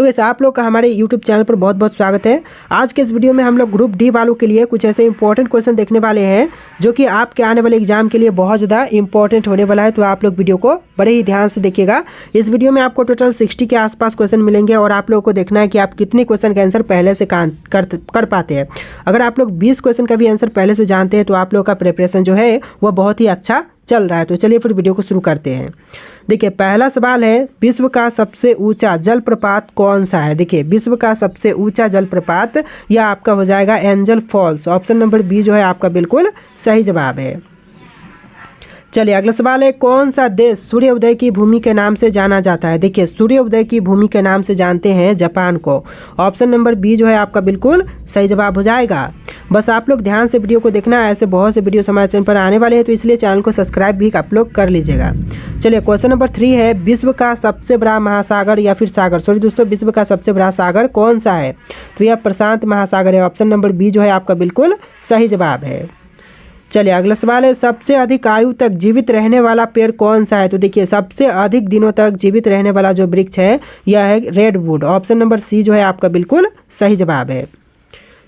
So guys आप लोग का हमारे यूट्यूब चैनल पर बहुत बहुत स्वागत है। आज के इस वीडियो में हम लोग ग्रुप डी वालों के लिए कुछ ऐसे इंपॉर्टेंट क्वेश्चन देखने वाले हैं जो कि आपके आने वाले एग्जाम के लिए बहुत ज़्यादा इंपॉर्टेंट होने वाला है। तो आप लोग वीडियो को बड़े ही ध्यान से देखिएगा। इस वीडियो में आपको टोटल 60 के आसपास क्वेश्चन मिलेंगे और आप लोगों को देखना है कि आप कितने क्वेश्चन का आंसर पहले से कर पाते हैं। अगर आप लोग 20 क्वेश्चन का भी आंसर पहले से जानते हैं तो आप लोग का प्रिपरेशन जो है वह बहुत ही अच्छा चल रहा है। तो चलिए फिर वीडियो को शुरू करते हैं। देखिए पहला सवाल है, विश्व का सबसे ऊंचा जलप्रपात कौन सा है। देखिए विश्व का सबसे ऊंचा जलप्रपात यह आपका हो जाएगा Angel Falls. Option number B जो है आपका बिल्कुल सही जवाब है। चलिए अगला सवाल है, कौन सा देश सूर्य उदय की भूमि के नाम से जाना जाता है। देखिए सूर्य उदय की भूमि के नाम से जानते हैं जापान को। ऑप्शन नंबर बी जो है आपका बिल्कुल सही जवाब हो जाएगा। बस आप लोग ध्यान से वीडियो को देखना है, ऐसे बहुत से वीडियो हमारे चैनल पर आने वाले हैं तो इसलिए चैनल को सब्सक्राइब भी आप लोग कर लीजिएगा। चलिए क्वेश्चन नंबर 3 है, विश्व का सबसे बड़ा महासागर या फिर सागर, सॉरी दोस्तों, विश्व का सबसे बड़ा सागर कौन सा है। तो यह प्रशांत महासागर है। ऑप्शन नंबर बी जो है आपका बिल्कुल सही जवाब है। चलिए अगला सवाल है, सबसे अधिक आयु तक जीवित रहने वाला पेड़ कौन सा है। तो देखिए सबसे अधिक दिनों तक जीवित रहने वाला जो वृक्ष है यह है रेडवुड। ऑप्शन नंबर सी जो है आपका बिल्कुल सही जवाब है।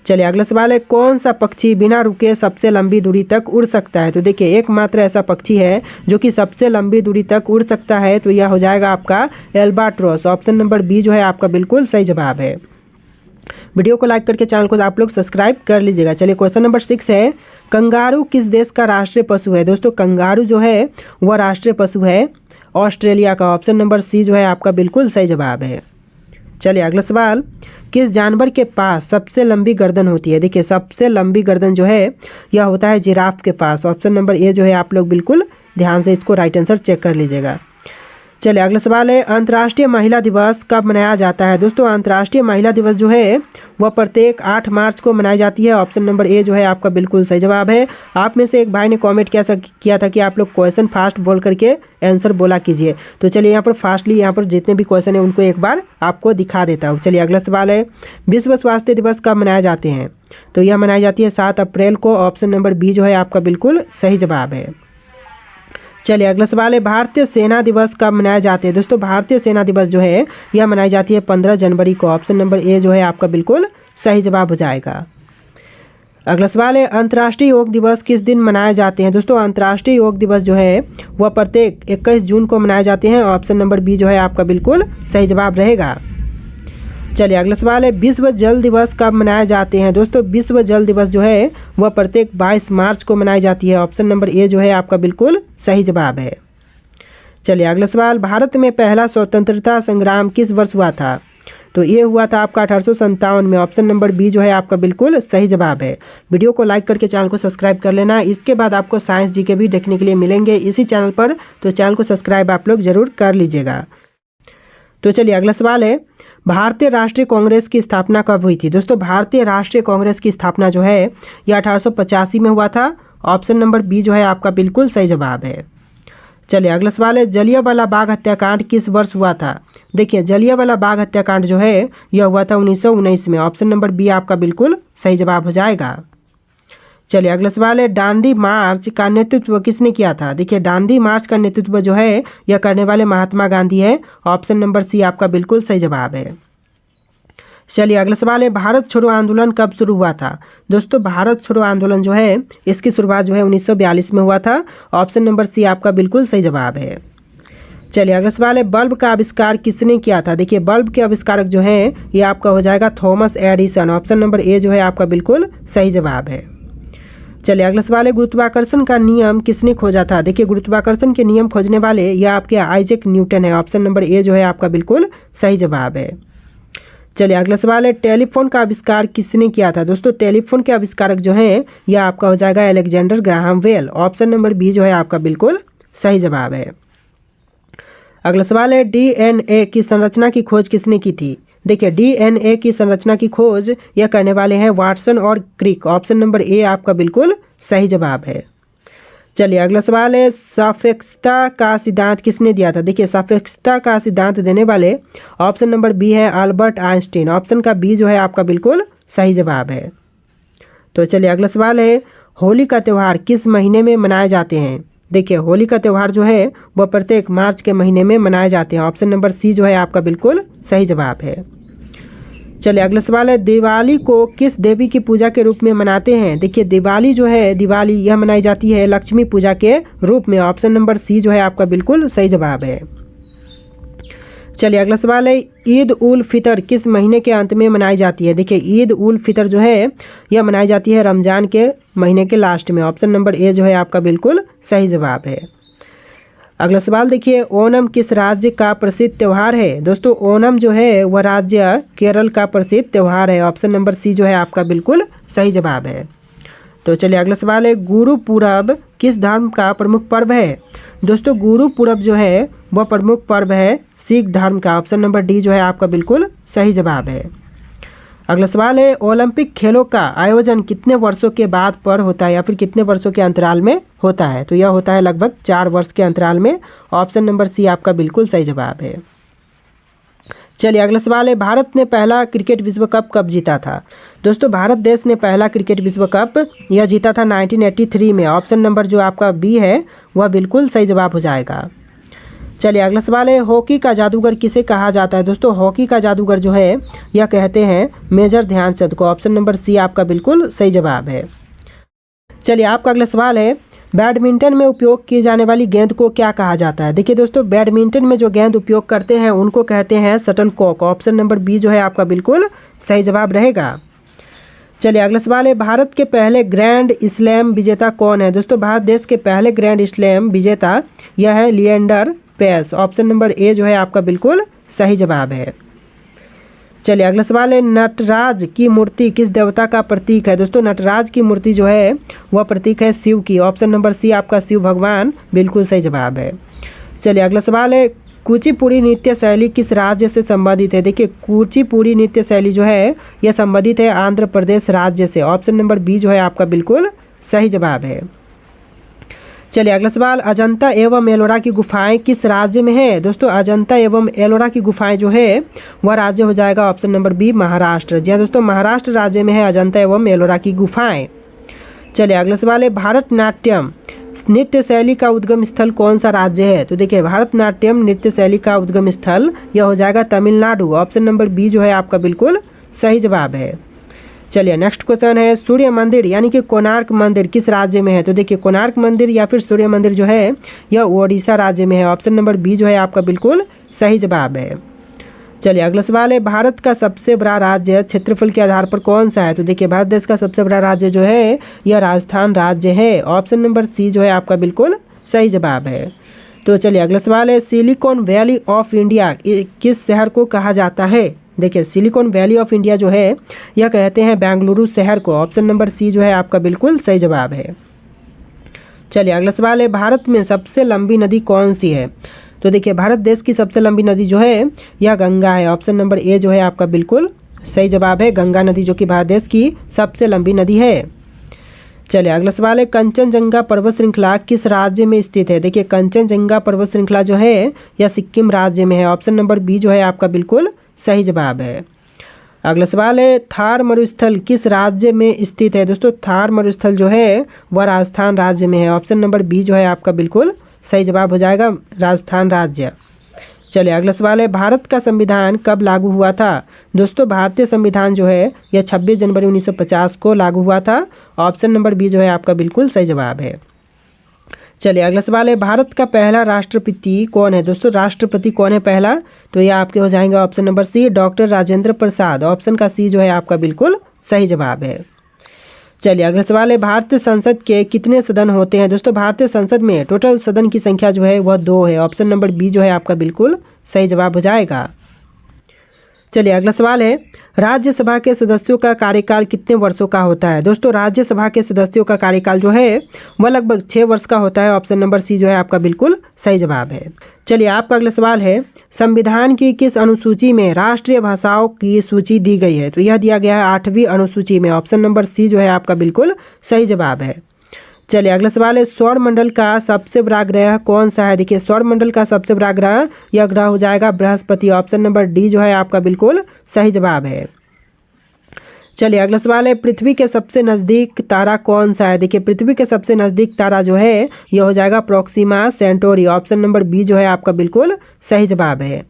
चलिए अगला सवाल है, कौन सा पक्षी बिना रुके सबसे लंबी दूरी तक उड़ सकता है। तो देखिए एकमात्र ऐसा पक्षी है जो कि सबसे लंबी दूरी तक उड़ सकता है, तो यह हो जाएगा आपका एल्बाट्रॉस। ऑप्शन नंबर बी जो है आपका बिल्कुल सही जवाब है। वीडियो को लाइक करके चैनल को आप लोग सब्सक्राइब कर लीजिएगा। चलिए क्वेश्चन नंबर 6 है, कंगारू किस देश का राष्ट्रीय पशु है। दोस्तों कंगारू जो है वह राष्ट्रीय पशु है ऑस्ट्रेलिया का। ऑप्शन नंबर सी जो है आपका बिल्कुल सही जवाब है। चलिए अगला सवाल, किस जानवर के पास सबसे लंबी गर्दन होती है। देखिए सबसे लंबी गर्दन जो है यह होता है जिराफ के पास। ऑप्शन नंबर ए जो है आप लोग बिल्कुल ध्यान से इसको राइट आंसर चेक कर लीजिएगा। चलिए अगला सवाल है, अंतर्राष्ट्रीय महिला दिवस कब मनाया जाता है। दोस्तों अंतर्राष्ट्रीय महिला दिवस जो है वह प्रत्येक 8 मार्च को मनाई जाती है। ऑप्शन नंबर ए जो है आपका बिल्कुल सही जवाब है। आप में से एक भाई ने कमेंट किया था कि आप लोग क्वेश्चन फास्ट बोल करके आंसर बोला कीजिए। तो चलिए यहाँ पर फास्टली यहाँ पर जितने भी क्वेश्चन है उनको एक बार आपको दिखा देता हूँ। चलिए अगला सवाल है, विश्व स्वास्थ्य दिवस कब मनाए जाते हैं। तो यह मनाई जाती है 7 अप्रैल को। ऑप्शन नंबर बी जो है आपका बिल्कुल सही जवाब है। चलिए अगला सवाल है, भारतीय सेना दिवस कब मनाए जाते हैं। दोस्तों भारतीय सेना दिवस जो है यह मनाई जाती है 15 जनवरी को। ऑप्शन नंबर ए जो है आपका बिल्कुल सही जवाब हो जाएगा। अगला सवाल है, अंतर्राष्ट्रीय योग दिवस किस दिन मनाए जाते हैं। दोस्तों अंतर्राष्ट्रीय योग दिवस जो है वह प्रत्येक 21 जून को मनाए जाते हैं। ऑप्शन नंबर बी जो है आपका बिल्कुल सही जवाब रहेगा। चलिए अगला सवाल है, विश्व जल दिवस कब मनाए जाते हैं। दोस्तों विश्व जल दिवस जो है वह प्रत्येक 22 मार्च को मनाई जाती है। ऑप्शन नंबर ए जो है आपका बिल्कुल सही जवाब है। चलिए अगला सवाल, भारत में पहला स्वतंत्रता संग्राम किस वर्ष हुआ था। तो ये हुआ था आपका 1857 में। ऑप्शन नंबर बी जो है आपका बिल्कुल सही जवाब है। वीडियो को लाइक करके चैनल को सब्सक्राइब कर लेना। इसके बाद आपको साइंस जीके भी देखने के लिए मिलेंगे इसी चैनल पर, तो चैनल को सब्सक्राइब आप लोग जरूर कर लीजिएगा। तो चलिए अगला सवाल है, भारतीय राष्ट्रीय कांग्रेस की स्थापना कब हुई थी। दोस्तों भारतीय राष्ट्रीय कांग्रेस की स्थापना जो है यह 1885 में हुआ था। ऑप्शन नंबर बी जो है आपका बिल्कुल सही जवाब है। चलिए अगला सवाल है, जलियांवाला बाग हत्याकांड किस वर्ष हुआ था। देखिए जलियांवाला बाग हत्याकांड जो है यह हुआ था 1919 में। ऑप्शन नंबर बी आपका बिल्कुल सही जवाब हो जाएगा। चलिए अगला सवाल है, दांडी मार्च का नेतृत्व किसने किया था। देखिए दांडी मार्च का नेतृत्व जो है यह करने वाले महात्मा गांधी है। ऑप्शन नंबर सी आपका बिल्कुल सही जवाब है। चलिए अगला सवाल है, भारत छोड़ो आंदोलन कब शुरू हुआ था। दोस्तों भारत छोड़ो आंदोलन जो है इसकी शुरुआत जो है 1942 में हुआ था। ऑप्शन नंबर सी आपका बिल्कुल सही जवाब है। चलिए अगला सवाल है, बल्ब का आविष्कार किसने किया था। देखिए बल्ब के आविष्कारक जो है ये आपका हो जाएगा Thomas Edison. Option number A जो है आपका बिल्कुल सही जवाब है। चलिए अगला सवाल है, गुरुत्वाकर्षण का नियम किसने खोजा था। देखिए गुरुत्वाकर्षण के नियम खोजने वाले यह आपके आइजैक न्यूटन है। ऑप्शन नंबर ए जो है आपका बिल्कुल सही जवाब है। चलिए अगला सवाल है, टेलीफोन का आविष्कार किसने किया था। दोस्तों टेलीफोन के आविष्कारक जो है यह आपका हो जाएगा Alexander Graham Bell. Option number B जो है आपका बिल्कुल सही जवाब है। अगला सवाल है, डीएनए की संरचना की खोज किसने की थी। देखिए डीएनए की संरचना की खोज यह करने वाले हैं वाटसन और क्रिक। ऑप्शन नंबर ए आपका बिल्कुल सही जवाब है। चलिए अगला सवाल है, सापेक्षता का सिद्धांत किसने दिया था। देखिए सापेक्षता का सिद्धांत देने वाले ऑप्शन नंबर बी है अल्बर्ट आइंस्टीन। ऑप्शन का बी जो है आपका बिल्कुल सही जवाब है। तो चलिए अगला सवाल है, होली का त्यौहार किस महीने में मनाए जाते हैं। देखिए होली का त्यौहार जो है वह प्रत्येक मार्च के महीने में मनाए जाते हैं। ऑप्शन नंबर सी जो है आपका बिल्कुल सही जवाब है। चलिए अगला सवाल है, दिवाली को किस देवी की पूजा के रूप में मनाते हैं? देखिए दिवाली जो है, दिवाली यह मनाई जाती है लक्ष्मी पूजा के रूप में। ऑप्शन नंबर सी जो है आपका बिल्कुल सही जवाब है। चलिए अगला सवाल है, ईद उल फितर किस महीने के अंत में मनाई जाती है? देखिए ईद उल फितर जो है यह मनाई जाती है रमज़ान के महीने के लास्ट में। ऑप्शन नंबर ए जो है आपका बिल्कुल सही जवाब है। अगला सवाल देखिए, ओणम किस राज्य का प्रसिद्ध त्यौहार है? दोस्तों ओणम जो है वह राज्य केरल का प्रसिद्ध त्यौहार है। ऑप्शन नंबर सी जो है आपका बिल्कुल सही जवाब है। तो चलिए अगला सवाल है, गुरु पूरब किस धर्म का प्रमुख पर्व है? दोस्तों गुरु पूरब जो है वह प्रमुख पर्व है सिख धर्म का। ऑप्शन नंबर डी जो है आपका बिल्कुल सही जवाब है। अगला सवाल है, ओलंपिक खेलों का आयोजन कितने वर्षों के बाद पर होता है या फिर कितने वर्षों के अंतराल में होता है? तो यह होता है लगभग 4 वर्ष के अंतराल में। ऑप्शन नंबर सी आपका बिल्कुल सही जवाब है। चलिए अगला सवाल है, भारत ने पहला क्रिकेट विश्व कप कब जीता था? दोस्तों भारत देश ने पहला क्रिकेट विश्व कप यह जीता था 1983 में। ऑप्शन नंबर जो आपका बी है वह बिल्कुल सही जवाब हो जाएगा। चलिए अगला सवाल है, हॉकी का जादूगर किसे कहा जाता है? दोस्तों हॉकी का जादूगर जो है यह कहते हैं मेजर ध्यानचंद को। ऑप्शन नंबर सी आपका बिल्कुल सही जवाब है। चलिए आपका अगला सवाल है, बैडमिंटन में उपयोग की जाने वाली गेंद को क्या कहा जाता है? देखिए दोस्तों बैडमिंटन में जो गेंद उपयोग करते हैं उनको कहते हैं शटलकॉक। ऑप्शन नंबर बी जो है आपका बिल्कुल सही जवाब रहेगा। चलिए अगला सवाल है, भारत के पहले ग्रैंड स्लैम विजेता कौन है? दोस्तों भारत देश के पहले ग्रैंड स्लैम विजेता यह है Leander Paes. Option number A जो है आपका बिल्कुल सही जवाब है। चलिए अगला सवाल है, नटराज की मूर्ति किस देवता का प्रतीक है? दोस्तों नटराज की मूर्ति जो है वह प्रतीक है शिव की। ऑप्शन नंबर सी आपका शिव भगवान बिल्कुल सही जवाब है। चलिए अगला सवाल है, कुचिपुड़ी नृत्य शैली किस राज्य से संबंधित है? देखिए कुचिपुड़ी नृत्य शैली जो है यह संबंधित है आंध्र प्रदेश राज्य से। ऑप्शन नंबर बी जो है आपका बिल्कुल सही जवाब है। चलिए अगला सवाल, अजंता एवं एलोरा की गुफाएं किस राज्य में है? दोस्तों अजंता एवं एलोरा की गुफाएं जो है वह राज्य हो जाएगा ऑप्शन नंबर बी महाराष्ट्र। जी हाँ दोस्तों महाराष्ट्र राज्य में है अजंता एवं एलोरा की गुफाएं। चलिए अगला सवाल है, भारतनाट्यम नृत्य शैली का उद्गम स्थल कौन सा राज्य है? तो देखिए भारतनाट्यम नृत्य शैली का उद्गम स्थल यह हो जाएगा तमिलनाडु। ऑप्शन नंबर बी जो है आपका बिल्कुल सही जवाब है। चलिए नेक्स्ट क्वेश्चन है, सूर्य मंदिर यानी कि कोणार्क मंदिर किस राज्य में है? तो देखिए कोणार्क मंदिर या फिर सूर्य मंदिर जो है यह ओडिशा राज्य में है। ऑप्शन नंबर बी जो है आपका बिल्कुल सही जवाब है। चलिए अगला सवाल है, भारत का सबसे बड़ा राज्य क्षेत्रफल के आधार पर कौन सा है? तो देखिए भारत देश का सबसे बड़ा राज्य जो है यह राजस्थान राज्य है। ऑप्शन नंबर सी जो है आपका बिल्कुल सही जवाब है। तो चलिए अगला सवाल है, सिलिकॉन वैली ऑफ इंडिया किस शहर को कहा जाता है? देखिए सिलिकॉन वैली ऑफ इंडिया जो है यह कहते हैं बेंगलुरु शहर को। ऑप्शन नंबर सी जो है आपका बिल्कुल सही जवाब है। चलिए अगला सवाल है, भारत में सबसे लंबी नदी कौन सी है? तो देखिए भारत देश की सबसे लंबी नदी जो है यह गंगा है। ऑप्शन नंबर ए जो है आपका बिल्कुल सही जवाब है, गंगा नदी जो कि भारत देश की सबसे लंबी नदी है। चलिए अगला सवाल है, कंचनजंगा पर्वत श्रृंखला किस राज्य में स्थित है? देखिए कंचनजंगा पर्वत श्रृंखला जो है यह सिक्किम राज्य में है। ऑप्शन नंबर बी जो है आपका बिल्कुल सही जवाब है। अगला सवाल है, थार मरुस्थल किस राज्य में स्थित है? दोस्तों थार मरुस्थल जो है वह राजस्थान राज्य में है। ऑप्शन नंबर बी जो है आपका बिल्कुल सही जवाब हो जाएगा, राजस्थान राज्य। चलिए अगला सवाल है, भारत का संविधान कब लागू हुआ था? दोस्तों भारतीय संविधान जो है यह 26 जनवरी 1950 को लागू हुआ था। ऑप्शन नंबर बी जो है आपका बिल्कुल सही जवाब है। चलिए अगला सवाल है, भारत का पहला राष्ट्रपति कौन है? दोस्तों राष्ट्रपति कौन है पहला? तो यह आपके हो जाएंगे option number C doctor Rajendra Prasad. Option का सी जो है आपका बिल्कुल सही जवाब है। चलिए अगला सवाल है, भारतीय संसद के कितने सदन होते हैं? दोस्तों भारतीय संसद में टोटल सदन की संख्या जो है वह 2 है। ऑप्शन नंबर बी जो है आपका बिल्कुल सही जवाब हो जाएगा। चलिए अगला सवाल है, राज्यसभा के सदस्यों का कार्यकाल कितने वर्षों का होता है? दोस्तों राज्यसभा के सदस्यों का कार्यकाल जो है वह लगभग 6 वर्ष का होता है। ऑप्शन नंबर सी जो है आपका बिल्कुल सही जवाब है। चलिए आपका अगला सवाल है, संविधान की किस अनुसूची में राष्ट्रीय भाषाओं की सूची दी गई है? तो यह दिया गया है 8वीं अनुसूची में। ऑप्शन नंबर सी जो है आपका बिल्कुल सही जवाब है। चलिए अगला सवाल है, सौरमंडल का सबसे बड़ा ग्रह कौन सा है? देखिए सौरमंडल का सबसे बड़ा ग्रह यह ग्रह हो जाएगा बृहस्पति। ऑप्शन नंबर डी जो है आपका बिल्कुल सही जवाब है। चलिए अगला सवाल है, पृथ्वी के सबसे नज़दीक तारा कौन सा है? देखिए पृथ्वी के सबसे नज़दीक तारा जो है यह हो जाएगा Proxima Centauri. Option number B जो है आपका बिल्कुल सही जवाब है।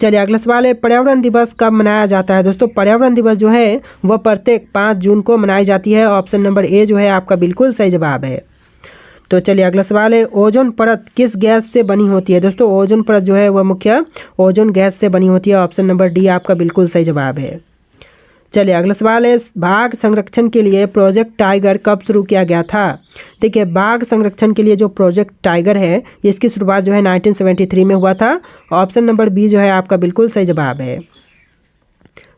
चलिए अगला सवाल है, पर्यावरण दिवस कब मनाया जाता है? दोस्तों पर्यावरण दिवस जो है वह प्रत्येक 5 जून को मनाई जाती है। ऑप्शन नंबर ए जो है आपका बिल्कुल सही जवाब है। तो चलिए अगला सवाल है, ओजोन परत किस गैस से बनी होती है? दोस्तों ओजोन परत जो है वह मुख्य ओजोन गैस से बनी होती है। ऑप्शन नंबर डी आपका बिल्कुल सही जवाब है। चलिए अगला सवाल है, बाघ संरक्षण के लिए प्रोजेक्ट टाइगर कब शुरू किया गया था? देखिए बाघ संरक्षण के लिए जो प्रोजेक्ट टाइगर है इसकी शुरुआत जो है 1973 में हुआ था। ऑप्शन नंबर बी जो है आपका बिल्कुल सही जवाब है।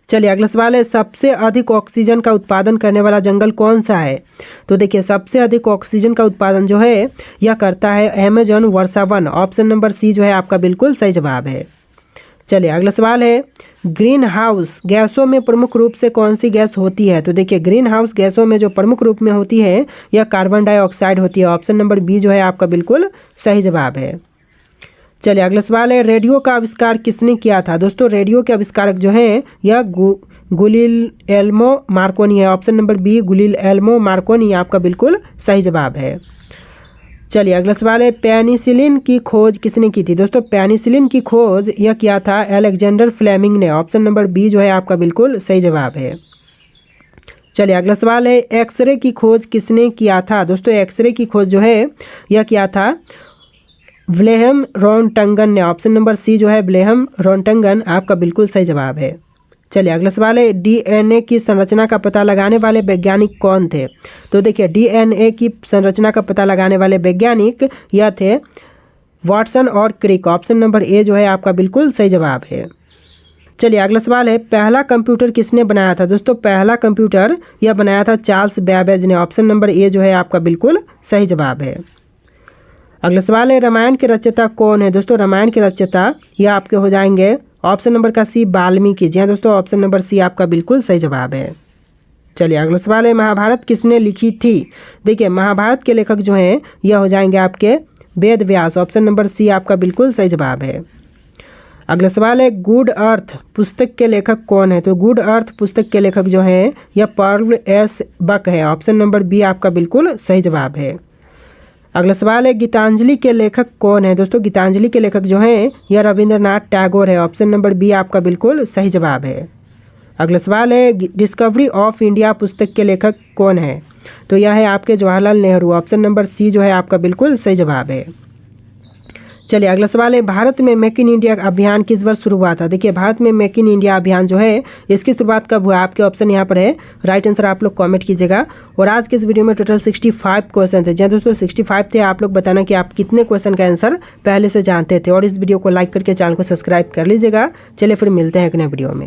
चलिए अगला सवाल है, सबसे अधिक ऑक्सीजन का उत्पादन करने वाला जंगल कौन सा है? तो देखिए सबसे अधिक ऑक्सीजन का उत्पादन जो है यह करता है अमेजन वर्षा वन। ऑप्शन नंबर सी जो है आपका बिल्कुल सही जवाब है। चलिए अगला सवाल है, ग्रीन हाउस गैसों में प्रमुख रूप से कौन सी गैस होती है? तो देखिए ग्रीन हाउस गैसों में जो प्रमुख रूप में होती है यह कार्बन डाइऑक्साइड होती है। ऑप्शन नंबर बी जो है आपका बिल्कुल सही जवाब है। चलिए अगला सवाल है, रेडियो का आविष्कार किसने किया था? दोस्तों रेडियो के आविष्कारक जो है यह गुलियल्मो मार्कोनी है। ऑप्शन नंबर बी गुलियल्मो मार्कोनी आपका बिल्कुल सही जवाब है। चलिए अगला सवाल है, पेनिसिलिन की खोज किसने की थी? दोस्तों पेनिसिलिन की खोज यह किया था अलेक्जेंडर फ्लेमिंग ने। ऑप्शन नंबर बी जो है आपका बिल्कुल सही जवाब है। चलिए अगला सवाल है, एक्सरे की खोज किसने किया था? दोस्तों एक्सरे की खोज जो है यह किया था विल्हेम रोंटगन ने। ऑप्शन नंबर सी जो है विल्हेम रोंटगन आपका बिल्कुल सही जवाब है। चलिए अगला सवाल है, डीएनए की संरचना का पता लगाने वाले वैज्ञानिक कौन थे? तो देखिए डीएनए की संरचना का पता लगाने वाले वैज्ञानिक यह थे वाटसन और क्रिक। ऑप्शन नंबर ए जो है आपका बिल्कुल सही जवाब है। चलिए अगला सवाल है, पहला कंप्यूटर किसने बनाया था? दोस्तों पहला कंप्यूटर यह बनाया था चार्ल्स बैबेज ने। ऑप्शन नंबर ए जो है आपका बिल्कुल सही जवाब है। अगला सवाल है, रामायण के रचयिता कौन है? दोस्तों रामायण के रचयिता यह आपके हो जाएंगे ऑप्शन नंबर का सी वाल्मीकि। जी हाँ दोस्तों ऑप्शन नंबर सी आपका बिल्कुल सही जवाब है। चलिए अगला सवाल है, महाभारत किसने लिखी थी? देखिए महाभारत के लेखक जो हैं यह हो जाएंगे आपके वेद व्यास। ऑप्शन नंबर सी आपका बिल्कुल सही जवाब है। अगला सवाल है, गुड अर्थ पुस्तक के लेखक कौन है? तो गुड अर्थ पुस्तक के लेखक जो हैं यह पर्ल एस बक है। ऑप्शन नंबर बी आपका बिल्कुल सही जवाब है। अगला सवाल है, गीतांजलि के लेखक कौन है? दोस्तों गीतांजलि के लेखक जो हैं यह रविंद्रनाथ टैगोर है। ऑप्शन नंबर बी आपका बिल्कुल सही जवाब है। अगला सवाल है, डिस्कवरी ऑफ इंडिया पुस्तक के लेखक कौन है? तो यह है आपके Jawaharlal Nehru. Option number C जो है आपका बिल्कुल सही जवाब है। चलिए अगला सवाल है, भारत में मेक इन इंडिया अभियान किस वर्ष शुरू हुआ था? देखिए भारत में मेक इन इंडिया अभियान जो है इसकी शुरुआत कब हुआ? आपके ऑप्शन यहाँ पर है, राइट आंसर आप लोग कमेंट कीजिएगा। और आज के इस वीडियो में टोटल 65 क्वेश्चन थे। जी दोस्तों 65 थे। आप लोग बताना कि आप कितने क्वेश्चन का आंसर पहले से जानते थे। और इस वीडियो को लाइक करके चैनल को सब्सक्राइब कर लीजिएगा। चलिए फिर मिलते हैं एक नए वीडियो में।